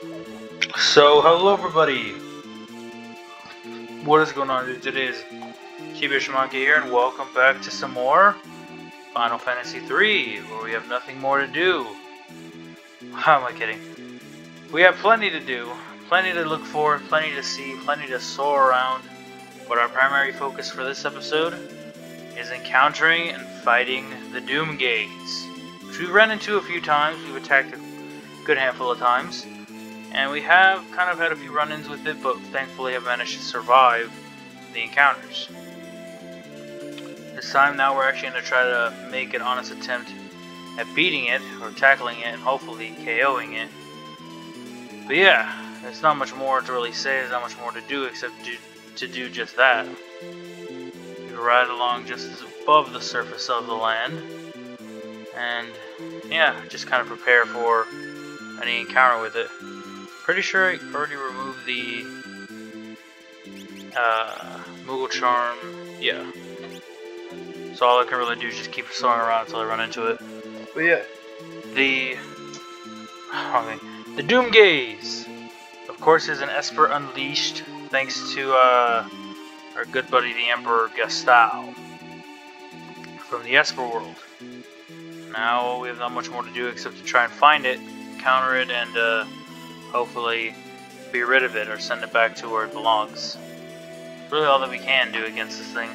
So, hello everybody! What is going on? Today is Monkey here, and welcome back to some more Final Fantasy III, where we have nothing more to do. How am I kidding? We have plenty to do, plenty to look for, plenty to see, plenty to soar around, but our primary focus for this episode is encountering and fighting the Doomgaze, which we've run into a few times. We've attacked a good handful of times. And we have kind of had a few run-ins with it, but thankfully have managed to survive the encounters. This time now we're actually going to try to make an honest attempt at beating it, or tackling it, and hopefully KOing it. But yeah, there's not much more to really say, there's not much more to do except to do just that. We ride along just above the surface of the land, and yeah, just kind of prepare for any encounter with it. Pretty sure I already removed the Moogle Charm, yeah. So all I can really do is just keep soaring around until I run into it. But yeah, the Doomgaze, of course, is an Esper unleashed, thanks to our good buddy the Emperor Gastau from the Esper world. Now we have not much more to do except to try and find it, counter it, and hopefully be rid of it or send it back to where it belongs. It's really all that we can do against this thing.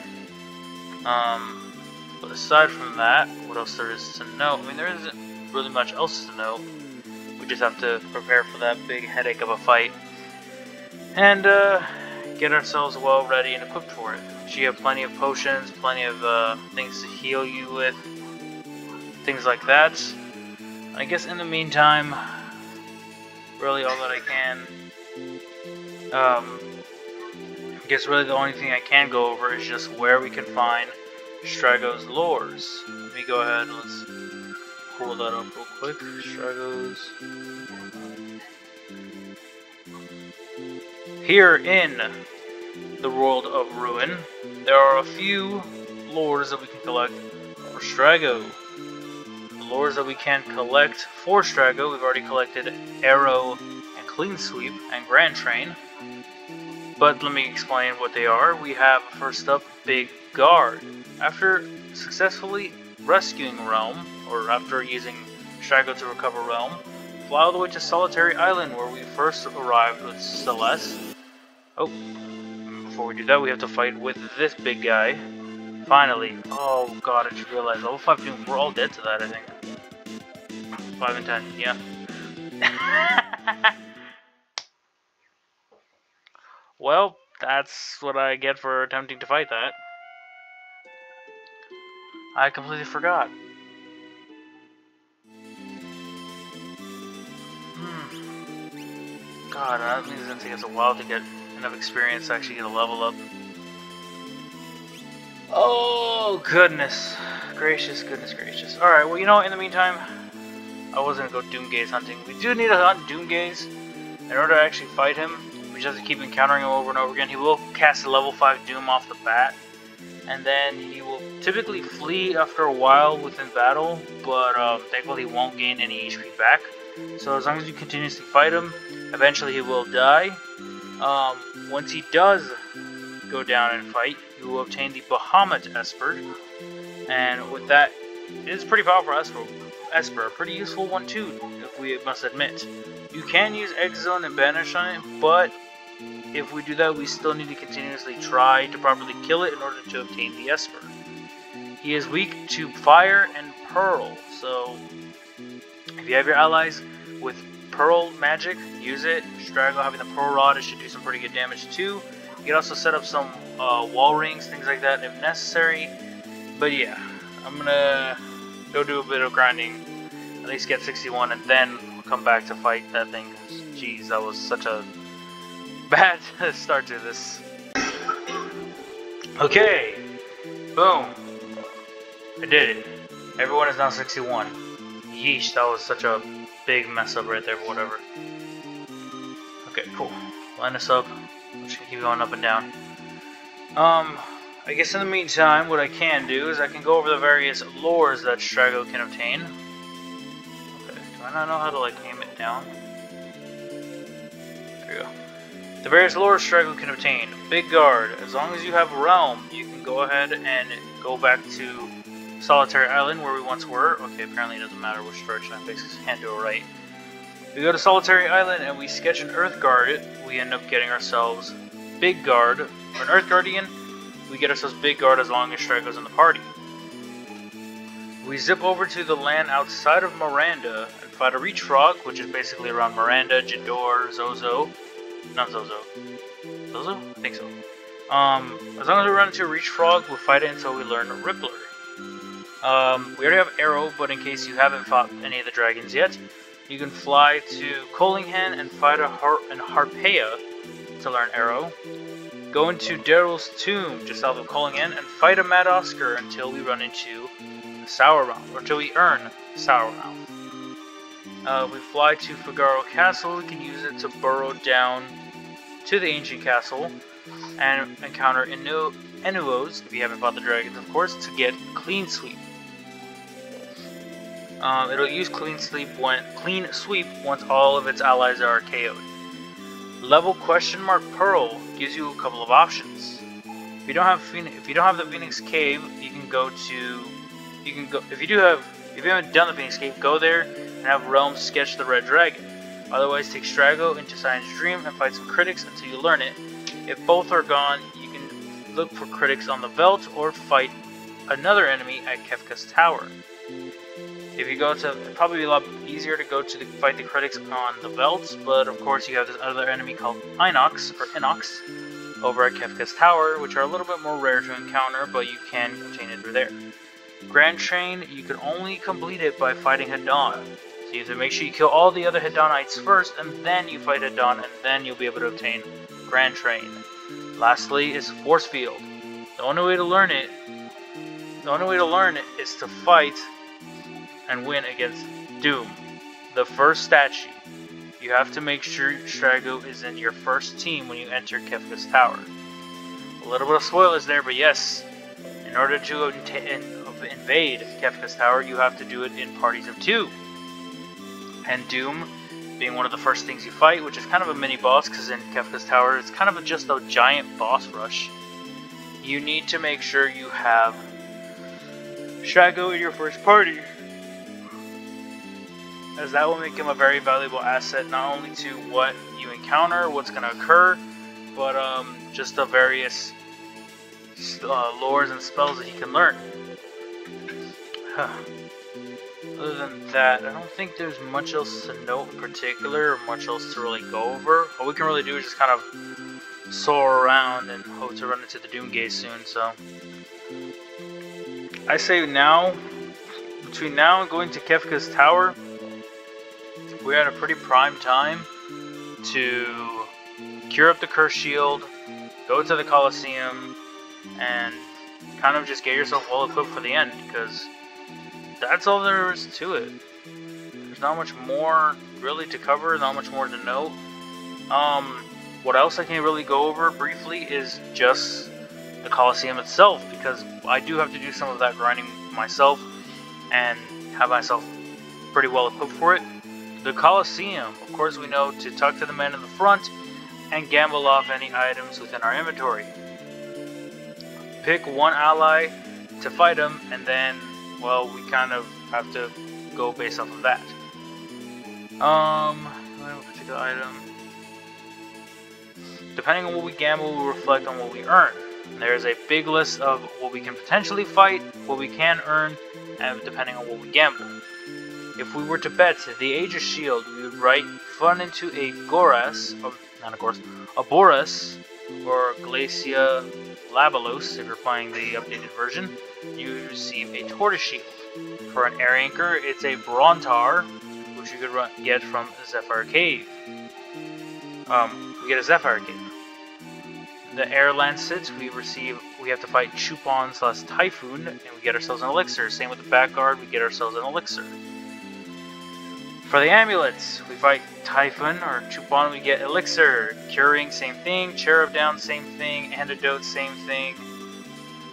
But aside from that, what else there is to know? I mean, there isn't really much else to know. We just have to prepare for that big headache of a fight and get ourselves well ready and equipped for it. So you have plenty of potions, plenty of things to heal you with, things like that. I guess in the meantime, really all that I can. I guess really the only thing I can go over is just where we can find Strago's lures. Let me go ahead and let's pull that up real quick. Strago's. Here in the world of Ruin, there are a few lures that we can collect for Strago. Lures that we can collect for Strago. We've already collected Arrow and Clean Sweep and Grand Train. But let me explain what they are. We have first up Big Guard. After successfully rescuing Realm, or after using Strago to recover Realm, fly all the way to Solitary Island where we first arrived with Celeste. Oh, before we do that we have to fight with this big guy. Finally. Oh god, I just realized level 5 Doom, we're all dead to that, I think. 5 and 10, yeah. Well, that's what I get for attempting to fight that. I completely forgot. God, that means it's gonna take us a while to get enough experience to actually get a level up. Oh, goodness. Gracious, goodness gracious. Alright, well, you know, in the meantime, I wasn't gonna go Doomgaze hunting. We do need to hunt Doomgaze in order to actually fight him. We just have to keep encountering him over and over again. He will cast a level 5 Doom off the bat, and then he will typically flee after a while within battle, but thankfully he won't gain any HP back. So as long as you continuously fight him, eventually he will die. Once he does go down and fight, you will obtain the Bahamut Esper, and with that, it is pretty powerful Esper, a pretty useful one too, if we must admit. You can use Exile and Banish on it, but if we do that, we still need to continuously try to properly kill it in order to obtain the Esper. He is weak to Fire and Pearl, so if you have your allies with Pearl magic, use it. Strago having the Pearl Rod, it should do some pretty good damage too. You can also set up some wall rings, things like that if necessary. But yeah, I'm gonna go do a bit of grinding, at least get 61, and then come back to fight that thing. Jeez, that was such a bad start to this. Okay, boom, I did it. Everyone is now 61. Yeesh, that was such a big mess up right there, but whatever. Okay, cool. Line us up. I'm just gonna keep going up and down. I guess in the meantime, what I can do is I can go over the various lures that Strago can obtain. Okay, do I not know how to like aim it down? we go. The various lures Strago can obtain. Big Guard. As long as you have Realm, you can go ahead and go back to Solitary Island where we once were. Okay, apparently it doesn't matter which direction I face because I can't do it right. We go to Solitary Island and we sketch an Earth Guard. We end up getting ourselves Big Guard. Or an Earth Guardian. We get ourselves Big Guard as long as Strago's in the party. We zip over to the land outside of Miranda and fight a Reach Frog, which is basically around Miranda, Jador, Zozo. Not Zozo. Zozo? I think so. As long as we run into a Reach Frog, we'll fight it until we learn Rippler. We already have Arrow, but in case you haven't fought any of the dragons yet, you can fly to Collingham and fight a Harpea to learn Arrow. Go into Daryl's Tomb just south of Collingham and fight a Mad Oscar until we run into Sour Mouth, or until we earn Sour Mouth. We fly to Figaro Castle. We can use it to burrow down to the ancient castle and encounter Enuos, if you haven't fought the dragons, of course, to get Clean Sweep. It'll use Clean Sweep once all of its allies are KO'd. Level Pearl gives you a couple of options. If you don't have the Phoenix Cave, you can go. If you haven't done the Phoenix Cave, go there and have Realm sketch the Red Dragon. Otherwise, take Strago into Cyan's Dream and fight some critics until you learn it. If both are gone, you can look for critics on the Veldt or fight another enemy at Kefka's Tower. If you go to, it'd probably be a lot easier to go to fight the critics on the Veldt, but of course you have this other enemy called Inox over at Kefka's Tower, which are a little bit more rare to encounter, but you can obtain it through there. Grand Train, you can only complete it by fighting Hadon. So you have to make sure you kill all the other Hadonites first, and then you fight Hadon, and then you'll be able to obtain Grand Train. Lastly is Force Field. The only way to learn it is to fight and win against Doom, the first statue. You have to make sure Strago is in your first team when you enter Kefka's Tower. A little bit of spoilers there, but yes, in order to invade Kefka's Tower, you have to do it in parties of 2. And Doom being one of the first things you fight, which is kind of a mini boss, because in Kefka's Tower it's kind of just a giant boss rush. You need to make sure you have Strago in your first party, as that will make him a very valuable asset, not only to what you encounter, what's going to occur, but just the various lores and spells that he can learn. Other than that, I don't think there's much else to note in particular, or much else to really go over. All we can really do is just kind of soar around and hope to run into the Doomgate soon, so I say now, between now and going to Kefka's Tower, we're at a pretty prime time to cure up the Curse Shield, go to the Colosseum, and kind of just get yourself well equipped for the end, because that's all there is to it. There's not much more really to cover, not much more to note. What else I can really go over briefly is just the Colosseum itself, because I do have to do some of that grinding myself and have myself pretty well equipped for it. The Colosseum, of course, we know to talk to the men in the front and gamble off any items within our inventory. Pick one ally to fight him, and then, well, we kind of have to go based off of that. A particular item. Depending on what we gamble, we reflect on what we earn. There's a big list of what we can potentially fight, what we can earn, and depending on what we gamble. If we were to bet the Aegis Shield, we would write fun into a Boras, or Glacia Labalos, if you're playing the updated version. You receive a Tortoise Shield. For an Air Anchor, it's a Brontar, which you could get from Zephyr Cave. We get a Zephyr Cave. The Air Lancet, we have to fight Chupon/Typhoon, and we get ourselves an Elixir. Same with the Back Guard, we get ourselves an Elixir. For the amulets, we fight Typhon or Chupon, we get Elixir. Curing, same thing. Cherub Down, same thing. Antidote, same thing.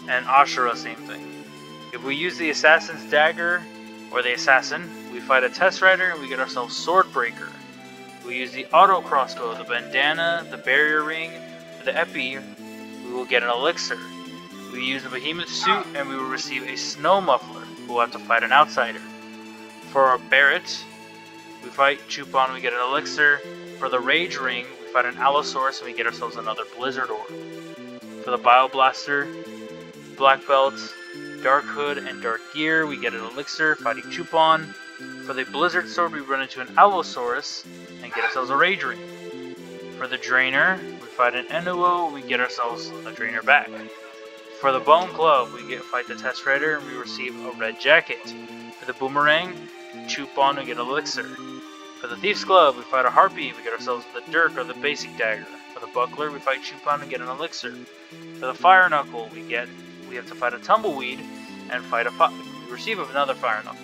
And Ashura, same thing. If we use the Assassin's Dagger, or the Assassin, we fight a Test Rider and we get ourselves Swordbreaker. We use the auto crossbow, the bandana, the barrier ring. For the epi, we will get an elixir. We use the behemoth suit and we will receive a snow muffler. We'll have to fight an outsider. For our Barret, we fight Chupon and we get an elixir. For the rage ring, we fight an Allosaurus and we get ourselves another blizzard orb. For the Bioblaster, Black Belt, Dark Hood, and Dark Gear, we get an elixir fighting Chupon. For the Blizzard Sword, we run into an Allosaurus and get ourselves a Rage Ring. For the Drainer, we fight an Enuo, we get ourselves a Drainer back. For the Bone Club, we fight the Test Rider and we receive a red jacket. For the Boomerang, Chupon, we get an elixir. For the Thief's Club, we fight a Harpy, we get ourselves the Dirk or the basic dagger. For the Buckler, we fight Chupon and get an elixir. For the Fire Knuckle, we have to fight a Tumbleweed and we receive another Fire Knuckle.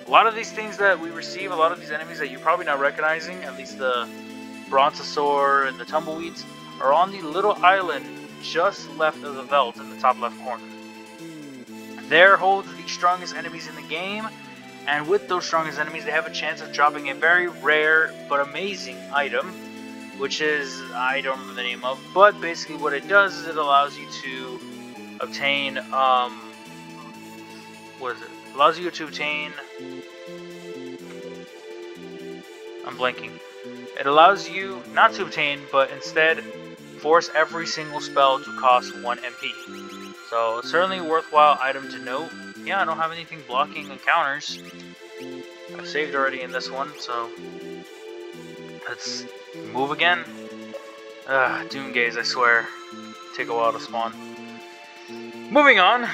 A lot of these things that we receive, a lot of these enemies that you're probably not recognizing, at least the Brontosaur and the Tumbleweeds, are on the little island just left of the Veldt in the top left corner. There holds the strongest enemies in the game, and with those strongest enemies they have a chance of dropping a very rare but amazing item, which is, I don't remember the name of, but basically what it does is it allows you to obtain, what is it? Allows you to obtain, I'm blanking. It allows you not to obtain, but instead force every single spell to cost 1 MP. So certainly a worthwhile item to note. Yeah, I don't have anything blocking encounters. I saved already in this one, so let's move again. Doomgaze, I swear, take a while to spawn. Moving on,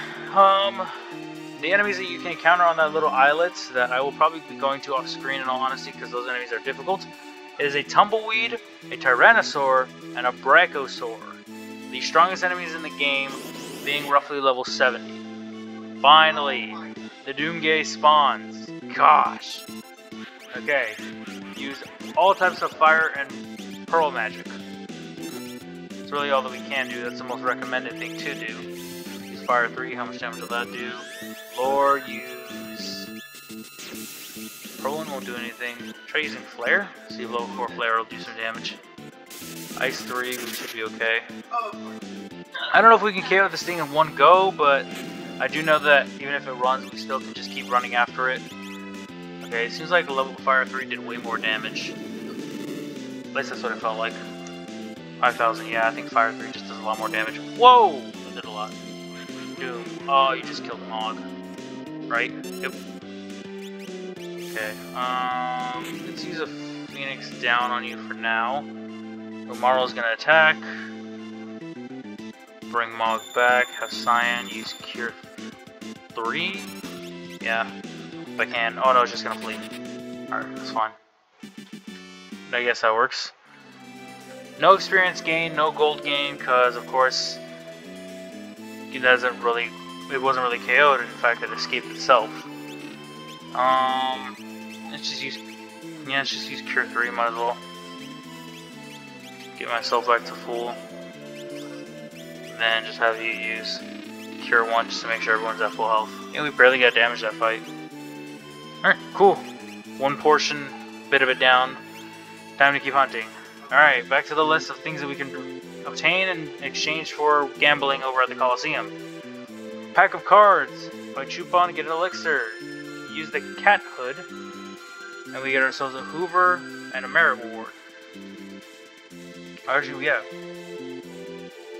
the enemies that you can encounter on that little islet that I will probably be going to off screen in all honesty because those enemies are difficult, is a Tumbleweed, a Tyrannosaur, and a Brachiosaur. The strongest enemies in the game being roughly level 70. Finally, the Doomgaze spawns. Gosh. Okay, use all types of fire and pearl magic. That's really all that we can do. That's the most recommended thing to do. Use Fire 3, how much damage will that do? Lore, use... Perlin won't do anything. Try using Flare. See if level 4 Flare will do some damage. Ice 3, we should be okay. I don't know if we can KO this thing in one go, but I do know that even if it runs, we still can just keep running after it. Okay, it seems like level Fire 3 did way more damage. At least that's what it felt like. 5,000, yeah, I think Fire 3 just does a lot more damage. Whoa! That did a lot. Doom. Oh, you just killed Mog. Right? Yep. Okay, let's use a Phoenix down on you for now. Umaro's gonna attack. Bring Mog back, have Cyan use Cure 3. Yeah, if I can. Oh no, it's just gonna flee. Alright, that's fine. I guess that works. No experience gain, no gold gain, because of course it wasn't really KO'd. In fact, it escaped itself. Let's just use Cure 3, might as well. Get myself back to full. Then just have you use Cure 1 just to make sure everyone's at full health. Yeah, we barely got damage that fight. Alright, cool. One portion, bit of it down. Time to keep hunting. Alright, back to the list of things that we can obtain in exchange for gambling over at the Coliseum. Pack of cards. By Chupon to get an elixir. Use the Cat Hood, and we get ourselves a Hoover and a Merit Award. Actually, yeah.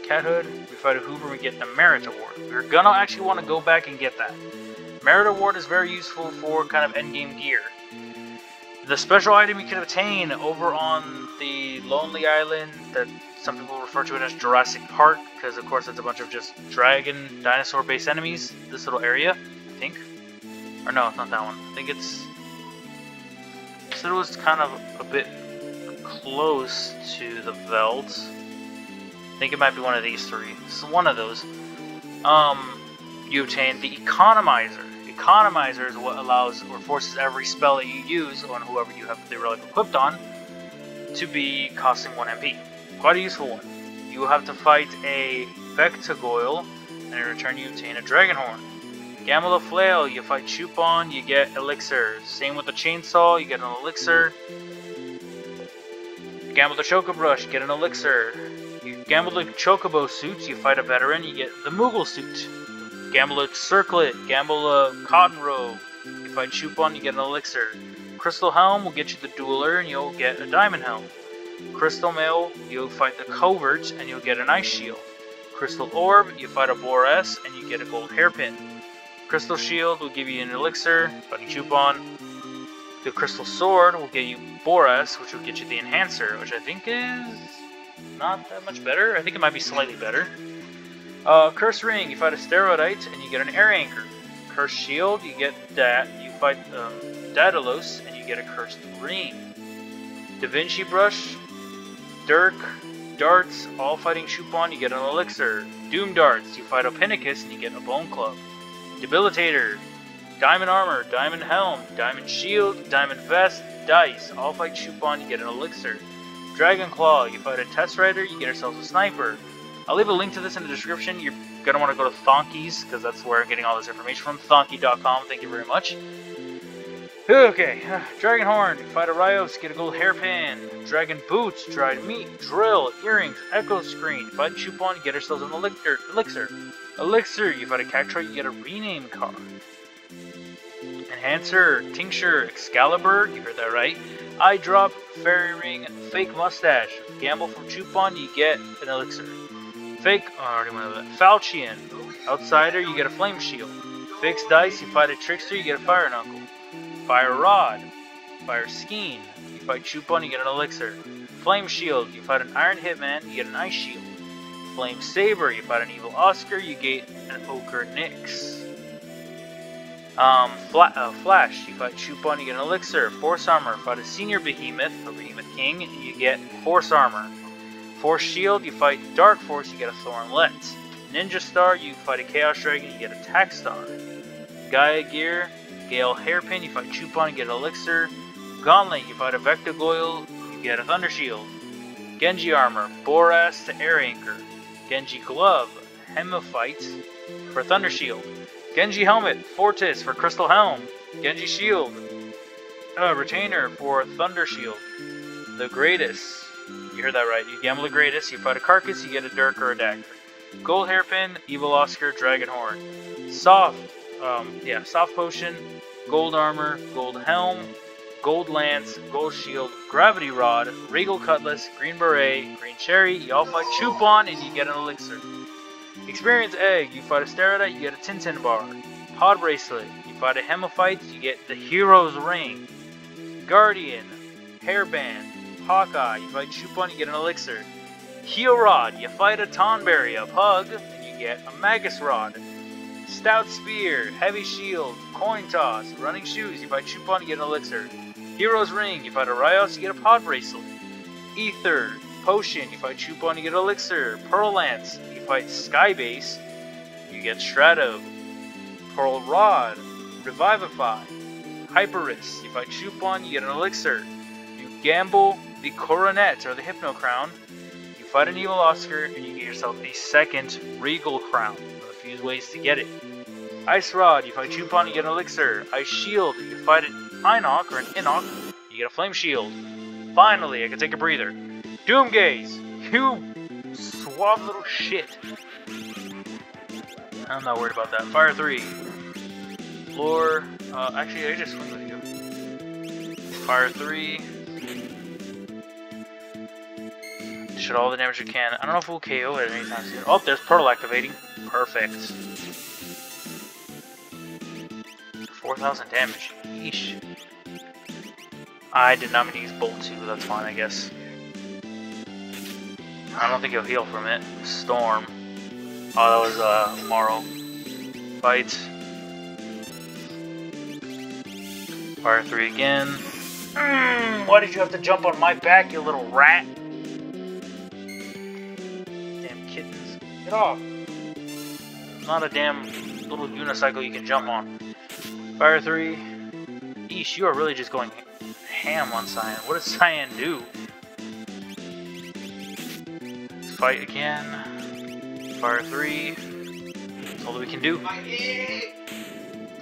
Cat Hood, we fight a Hoover, we get the Merit Award. We're gonna actually want to go back and get that. Merit Award is very useful for kind of endgame gear. The special item you can obtain over on the Lonely Island that some people refer to it as Jurassic Park, because of course it's a bunch of just dragon, dinosaur-based enemies, this little area, I think. Or no, it's not that one. I think it's... I said it was kind of a bit close to the Veldt. I think it might be one of these three. This is one of those. You obtain the Economizer. Economizer is what allows or forces every spell that you use on whoever you have the relic equipped on to be costing 1 MP. Quite a useful one. You will have to fight a Vectagoyle, and in return you obtain a Dragonhorn. Gamma Flail, you fight Chupon, you get elixirs. Same with the Chainsaw, you get an elixir. Gamble the Choco Brush, get an elixir. You gamble the Chocobo suits, you fight a veteran, you get the Moogle suit. Gamble a Circlet, gamble a Cotton Robe, you fight Chupon, you get an elixir. Crystal Helm will get you the Dueler, and you'll get a Diamond Helm. Crystal Mail, you'll fight the Covert, and you'll get an Ice Shield. Crystal Orb, you fight a Boras, and you get a Gold Hairpin. Crystal Shield will give you an elixir, fighting Chupon. The Crystal Sword will get you Boras, which will get you the Enhancer, which I think is not that much better. I think it might be slightly better. Curse Ring, you fight a Steroidite, and you get an Air Anchor. Curse Shield, you get that. You fight Daedalus, and you get a Cursed Ring. Da Vinci Brush, Dirk, Darts, all fighting Chupon, you get an elixir. Doom Darts, you fight Ophinicus and you get a Bone Club. Debilitator, Diamond Armor, Diamond Helm, Diamond Shield, Diamond Vest, Dice, all fight Chupon, you get an elixir. Dragon Claw, you fight a Test Rider, you get yourselves a Sniper. I'll leave a link to this in the description. You're going to want to go to Thonkies, because that's where I'm getting all this information from. Thonky.com, thank you very much. Okay, Dragon Horn, you fight a Rios, get a Gold Hairpin. Dragon Boots, Dried Meat, Drill, Earrings, Echo Screen. Fight Chupon, you get yourselves an elixir. Elixir, you fight a Cactroid, you get a Rename card. Enhancer, Tincture, Excalibur, you heard that right. Eye Drop, Fairy Ring, Fake Mustache. Gamble from Chupon, you get an elixir. Fake, oh, I already went over that. Falchion, Outsider, you get a Flame Shield. Fixed Dice, you fight a Trickster, you get a Fire Knuckle. Fire Rod, Fire Skein, you fight Chupon, you get an elixir. Flame Shield, you fight an Iron Hitman, you get an Ice Shield. Flame Saber, you fight an Evil Oscar, you get an Ochre Nyx. Flash, you fight Chupon, you get an elixir. Force Armor, fight a Senior Behemoth, or Behemoth King, and you get Force Armor. Force Shield, you fight Dark Force, you get a Thornlet. Ninja Star, you fight a Chaos Dragon, you get a Tack Star. Gaia Gear, Gale Hairpin, you fight Chupon, you get an elixir. Gauntlet, you fight a Vectogoyle, you get a Thunder Shield. Genji Armor, Boras to Air Anchor. Genji Glove, Hemophyte for Thunder Shield. Genji Helmet, Fortis for Crystal Helm. Genji Shield, Retainer for Thunder Shield. The Greatest, you heard that right, you gamble the Greatest, you fight a Carcass, you get a Dirk or a Dagger. Gold Hairpin, Evil Oscar, Dragon Horn. Soft Potion, Gold Armor, Gold Helm, Gold Lance, Gold Shield, Gravity Rod, Regal Cutlass, Green Beret, Green Cherry, you all fight Chupon and you get an elixir. Experience Egg, you fight a Steroidite, you get a Tintin Bar. Pod Bracelet, you fight a Hemophyte, you get the Hero's Ring. Guardian, Hairband, Hawkeye, you fight Chupon, you get an elixir. Heel Rod, you fight a Tonberry, a Pug, and you get a Magus Rod. Stout Spear, Heavy Shield, Coin Toss, Running Shoes, you fight Chupon, you get an elixir. Hero's Ring, you fight a Rios, you get a Pod Bracelet. Ether, Potion, you fight Chupon, you get an elixir. Pearl Lance, you fight Skybase, you get Strato. Pearl Rod, Revivify. Hyperis, you fight Chupon, you get an elixir. You gamble the Coronet, or the Hypno Crown. You fight an Evil Oscar, and you get yourself a second Regal Crown. There are a few ways to get it. Ice Rod, you fight Chupon, you get an elixir. Ice Shield, you fight an Inoc or an Inoc, you get a Flame Shield. Finally, I can take a breather. Doomgaze, you suave little shit. I'm not worried about that. Fire 3. Floor, actually I just swing with you. Fire 3. Shoot all the damage you can. I don't know if we'll KO it anytime soon. Oh, there's Pearl activating. Perfect. 4,000 damage. Yeesh. I did not mean to use Bolt 2, but that's fine, I guess. I don't think he'll heal from it. Storm. Oh, that was, Morrow. Fight. Fire 3 again. Why did you have to jump on my back, you little rat? Damn kittens. Get off. It's not a damn little unicycle you can jump on. Fire 3. Eesh, you are really just going ham on Cyan. What does Cyan do? Let's fight again. Fire 3. That's all that we can do.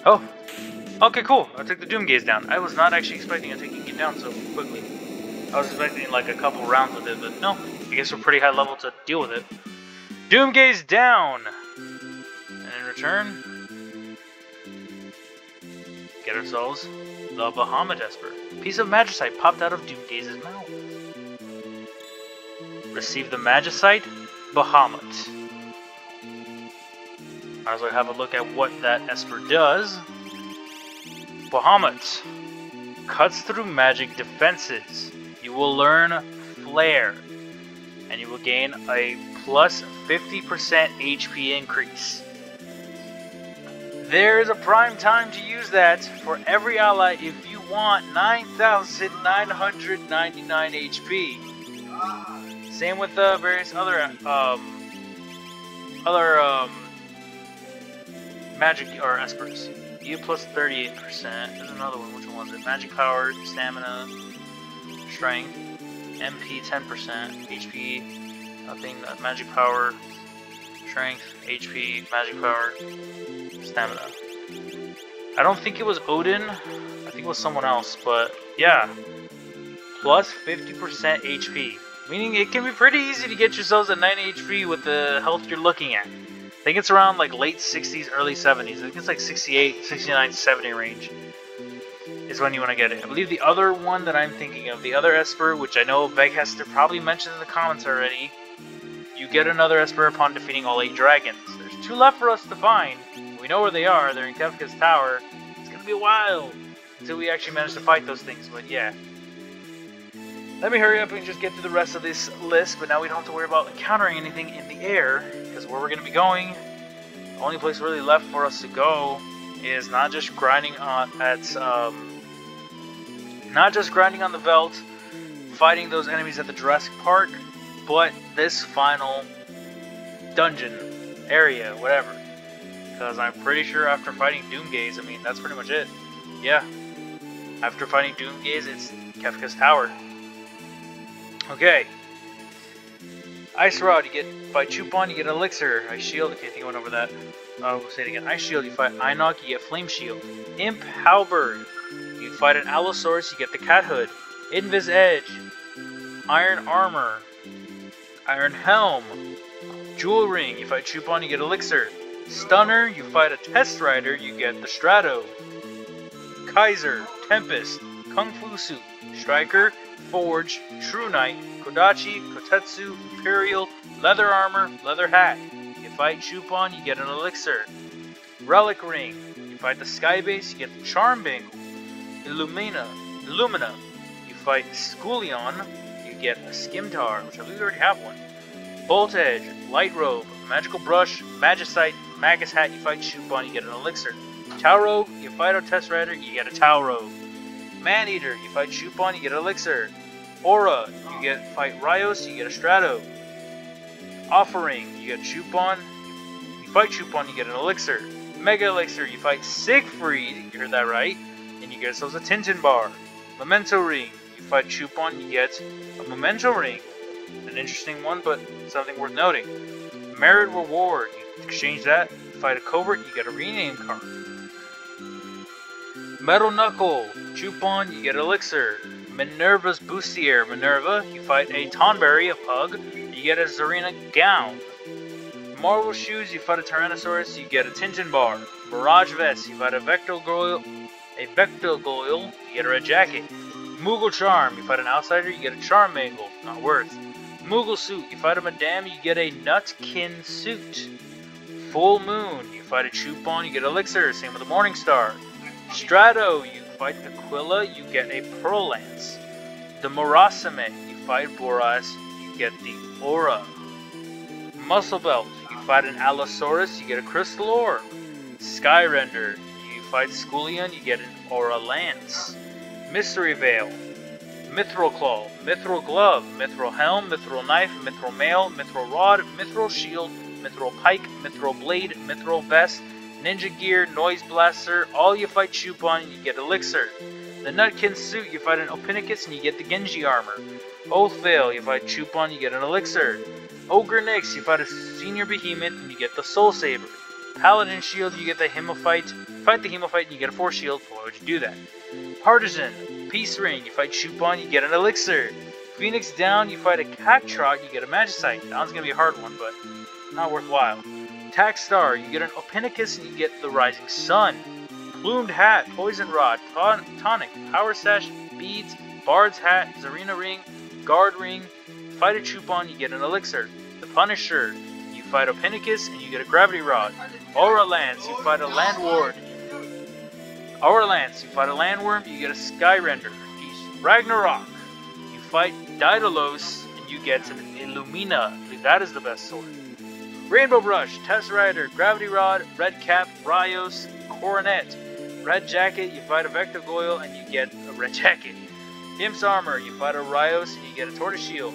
Oh. Okay, cool. I took the Doomgaze down. I was not actually expecting it taking it down so quickly. I was expecting like a couple rounds with it, but no. I guess we're pretty high level to deal with it. Doomgaze down! And in return, get ourselves the Bahamut Esper. A piece of Magicite popped out of Doomgaze's mouth. Receive the Magicite, Bahamut. Might as well have a look at what that Esper does. Bahamut cuts through magic defenses. You will learn Flare, and you will gain a plus 50% HP increase. There is a prime time to use that for every ally if you want 9,999 HP. Same with the various other magic or espers. You plus 38%. There's another one. Which one was it? Magic power, stamina, strength, MP 10%, HP, nothing. Magic power, strength, HP, magic power, stamina. I don't think it was Odin. I think it was someone else. But yeah, plus 50% HP. Meaning it can be pretty easy to get yourselves at 90 HP with the health you're looking at. I think it's around like late 60s, early 70s. I think it's like 68, 69, 70 range is when you want to get it. I believe the other one that I'm thinking of, the other Esper, which I know Veghester probably mentioned in the comments already, you get another Esper upon defeating all 8 dragons. There's 2 left for us to find. We know where they are. They're in Kefka's tower. It's going to be a while until we actually manage to fight those things, but yeah. Let me hurry up and just get through the rest of this list, but now we don't have to worry about encountering anything in the air, because where we're going to be going, the only place really left for us to go is not just grinding on the Veldt, fighting those enemies at the Jurassic Park, but this final dungeon area, whatever. Because I'm pretty sure after fighting Doomgaze, I mean, that's pretty much it. Yeah. After fighting Doomgaze, it's Kefka's tower. Okay. Ice Rod, you get fight Chupon, you get an Elixir. Ice Shield, okay, I think I went over that. I'll say it again. Ice Shield, you fight Einok, you get Flame Shield. Imp Halberd, you fight an Allosaurus, you get the Cat Hood. Invis Edge, Iron Armor, Iron Helm. Jewel Ring, you fight Chupon, you get Elixir. Stunner, you fight a Test Rider, you get the Strato. Kaiser, Tempest, Kung Fu Suit, Striker, Forge, True Knight, Kodachi, Kotetsu, Imperial, Leather Armor, Leather Hat. You fight Chupon, you get an Elixir. Relic Ring, you fight the Skybase, you get the Charm Bangle. Illumina, you fight Schooleon, you get a Skimtar, which I believe we already have one. Bolt Edge, Light Robe, Magical Brush, Magicite, Magus Hat, you fight Chupon, you get an Elixir. Tauro, you fight a Test Rider, you get a Tauro. Maneater, you fight Chupon, you get an Elixir. Aura, you fight Rios, you get a Strato. Offering, you get Chupon, you fight Chupon, you get an Elixir. Mega Elixir, you fight Siegfried, you heard that right, and you get yourselves a Tintin Bar. Memento Ring, you fight Chupon, you get a Memento Ring. An interesting one, but something worth noting. Merit Reward, you exchange that, you fight a Covert, you get a rename card. Metal Knuckle, Chupon, you get Elixir. Minerva's Bustier, Minerva, you fight a Tonberry, a Pug, you get a Zarina Gown. Marvel Shoes, you fight a Tyrannosaurus, you get a Tintin Bar. Mirage Vest, you fight a Vectogoyle, you get a Red Jacket. Moogle Charm, you fight an Outsider, you get a Charm Mangle, not worth. Moogle Suit, you fight a Madame, you get a Nutkin Suit. Full Moon, you fight a Chupon, you get Elixir, same with the Morning Star. Strato, you fight Aquila, you get a Pearl Lance. The Morasame, you fight Boras, you get the Aura. Muscle Belt, you fight an Allosaurus, you get a Crystal Ore. Skyrender, you fight Schooleon, you get an Aura Lance. Mystery Veil, Mithril Claw, Mithril Glove, Mithril Helm, Mithril Knife, Mithril Mail, Mithril Rod, Mithril Shield, Mithril Pike, Mithril Blade, Mithril Vest, Ninja Gear, Noise Blaster, all you fight Chupon, you get Elixir. The Nutkin Suit, you fight an Opinicus and you get the Genji Armor. Oath Veil, you fight Chupon, you get an Elixir. Ogre Nyx, you fight a Senior Behemoth and you get the Soul Saber. Paladin Shield, you get the Hemophyte. You fight the Hemophyte and you get a Force Shield. Why would you do that? Partisan, Peace Ring, you fight Chupon, you get an Elixir. Phoenix Down, you fight a Cactrot, you get a Magicite. That one's gonna be a hard one, but not worthwhile. Tax Star, you get an Opinicus and you get the Rising Sun. Plumed Hat, Poison Rod, Tonic, Power Sash, Beads, Bard's Hat, Zarina Ring, Guard Ring. Fight a Chupon, you get an Elixir. The Punisher, you fight a Opinicus and you get a Gravity Rod. Aura Lance, you fight a Land Ward. Aura Lance, you fight a Landworm, you get a Skyrender. Ragnarok, you fight Daedalus and you get an Illumina. I believe that is the best sword. Rainbow Brush, Tesserator, Gravity Rod, Red Cap, Rios, Coronet. Red Jacket, you fight a Vectogoyle and you get a Red Jacket. Imps Armor, you fight a Rios and you get a Tortoise Shield.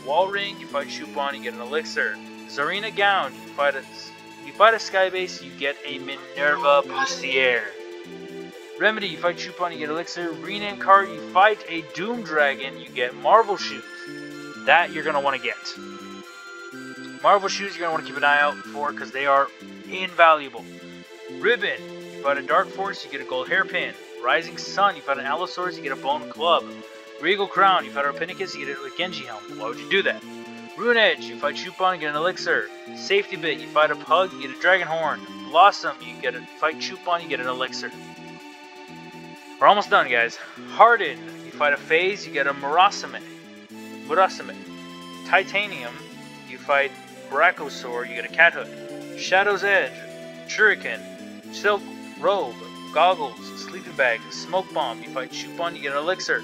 Wall Ring, you fight Chupon, you get an Elixir. Zarina Gown, you fight a Skybase, you get a Minerva Bustier. Remedy, you fight Chupon, you get Elixir. Rename card, you fight a Doom Dragon, you get Marvel Shoes. That you're going to want to get. Marvel Shoes you're going to want to keep an eye out for because they are invaluable. Ribbon, you fight a Dark Force, you get a Gold Hairpin. Rising Sun, you fight an Allosaurus, you get a Bone Club. Regal Crown, you fight a Opinicus, you get a Genji Helm. Why would you do that? Rune Edge, you fight Chupon, you get an Elixir. Safety Bit, you fight a Pug, you get a Dragon Horn. Blossom, you fight Chupon, you get an Elixir. We're almost done, guys. Harden, you fight a Phase, you get a Murasame. Titanium, you fight Brachiosaur, you get a Cat Hook. Shadow's Edge, Shuriken. Silk Robe, Goggles, Sleeping Bag, Smoke Bomb, you fight Chupon, you get an Elixir.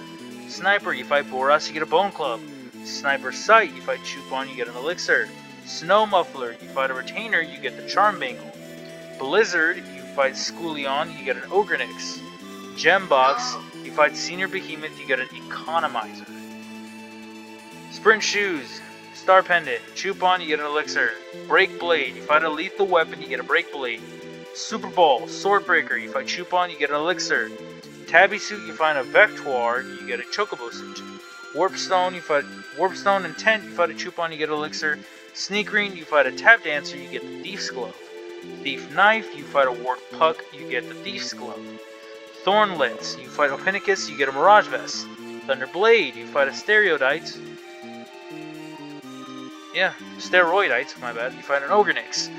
Sniper, you fight Boras, you get a Bone Club. Sniper Sight, you fight Chupon, you get an Elixir. Snow Muffler, you fight a Retainer, you get the Charm Bangle. Blizzard, you fight Schooleon, you get an Ogrenix. Gembox, you fight Senior Behemoth, you get an Economizer. Sprint Shoes, Star Pendant, Chupon, you get an Elixir. Break Blade, you fight a Lethal Weapon, you get a Break Blade. Super Ball, Swordbreaker, you fight Chupon, you get an Elixir. Tabby Suit, you find a Vectoire, you get a Chocobo Suit. Warpstone, and Tent, you fight a Chupon, you get an Elixir. Sneak Ring, you fight a Tap Dancer, you get the Thief's Glove. Thief Knife, you fight a Warp Puck, you get the Thief's Glove. Thornlets, you fight Opinicus, you get a Mirage Vest. Thunderblade, you fight a Steroidite. Steroidite, my bad. You fight an Ogrenix.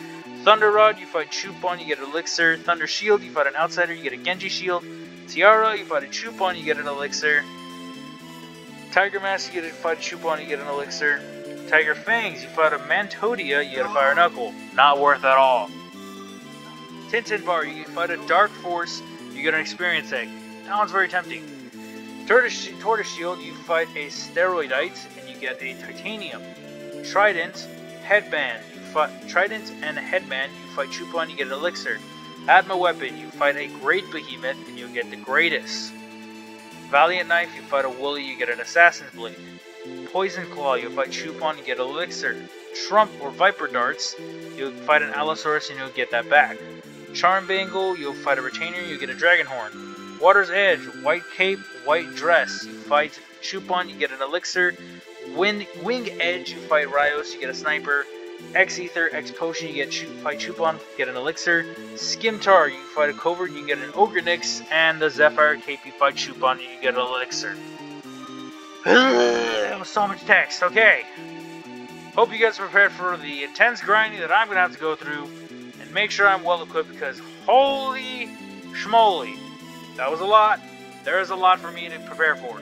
Thunder Rod, you fight Chupon, you get an Elixir. Thunder Shield, you fight an Outsider, you get a Genji Shield. Tiara, you fight a Chupon, you get an Elixir. Tiger Mask, you fight a Chupon, you get an Elixir. Tiger Fangs, you fight a Mantodia, you get a Fire Knuckle. Not worth at all. Tintin Bar, you fight a Dark Force, you get an Experience Egg. That one's very tempting. Tortoise Shield, you fight a Steroidite, and you get a Titanium. Trident and Headband, you fight Chupon, you get an Elixir. Adma Weapon, you fight a Great Behemoth, and you get the Greatest. Valiant Knife, you fight a Wooly, you get an Assassin's Blade. Poison Claw, you fight Chupon, you get an Elixir. Trump or Viper Darts, you fight an Allosaurus, and you'll get that back. Charm Bangle, you'll fight a Retainer, you get a Dragon Horn. Water's Edge, White Cape, White Dress, you fight Chupon, you get an Elixir. Wing Edge, you fight Rios, you get a Sniper. X Ether, X Potion, you fight Chupon, get an Elixir. Skimtar, you fight a Covert, you get an Ogrenix. And the Zephyr Cape, you fight Chupon, you get an Elixir. That was so much text, okay. Hope you guys are prepared for the intense grinding that I'm going to have to go through. And make sure I'm well equipped because holy schmoly, that was a lot. There is a lot for me to prepare for.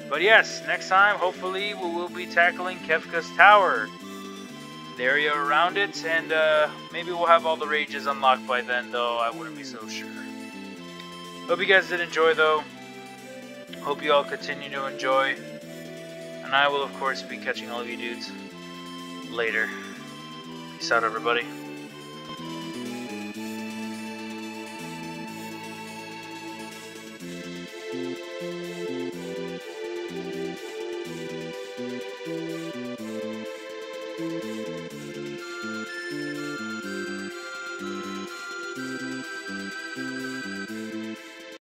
But yes, next time, hopefully, we will be tackling Kefka's Tower. The area around it, and maybe we'll have all the rages unlocked by then, though I wouldn't be so sure. Hope you guys did enjoy, though. Hope you all continue to enjoy. And I will, of course, be catching all of you dudes later. Peace out, everybody.